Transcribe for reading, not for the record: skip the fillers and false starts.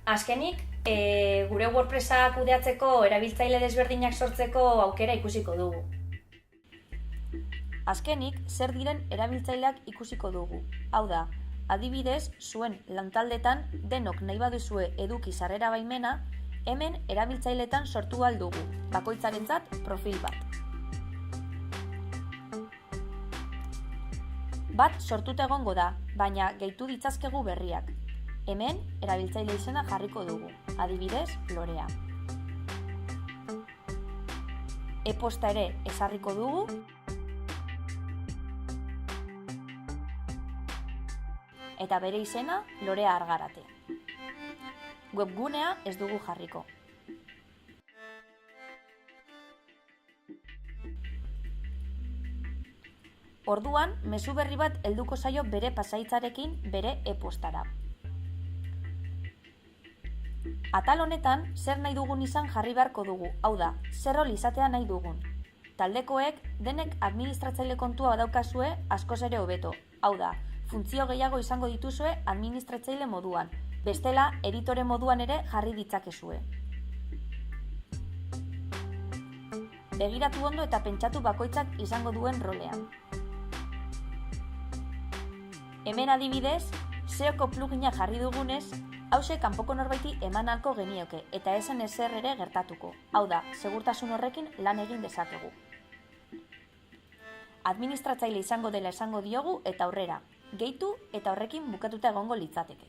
Azkenik, gure WordPressa kudeatzeko erabiltzaile desberdinak sortzeko aukera ikusiko dugu. Azkenik, zer diren erabiltzaileak ikusiko dugu. Hau da, adibidez, zuen lantaldetan denok nahi baduzue eduki sarrera baimena, hemen erabiltzailetan sortu ahal dugu, bakoitzarentzat profil bat. Bat sortuta egongo da, baina gehitu ditzazkegu berriak. Hemen erabiltzaile izena jarriko dugu, adibidez, Lorea. E-posta ere ezarriko dugu, eta bere izena Lorea Argarate. Webgunea ez dugu jarriko. Orduan, mezu berri bat helduko zaio bere pasaitzarekin bere e-postara. Atal honetan, zer nahi dugun izan jarri beharko dugu, hau da, zer rol izatea nahi dugun. Taldekoek denek administratzaile kontua badaukazue askoz ere hobeto, hau da, funtzio gehiago izango dituzue administratzaile moduan, bestela editore moduan ere jarri ditzakezue. Begiratu ondo eta pentsatu bakoitzak izango duen rolean. Hemen adibidez, SEOko plugina jarri dugunez, hauxe kanpoko norbaiti eman ahalko genioke eta ezen ezer ere gertatuko. Hau da, segurtasun horrekin lan egin dezakegu. Administratzaile izango dela esango diogu eta aurrera. Gehitu eta horrekin bukatuta egongo litzateke.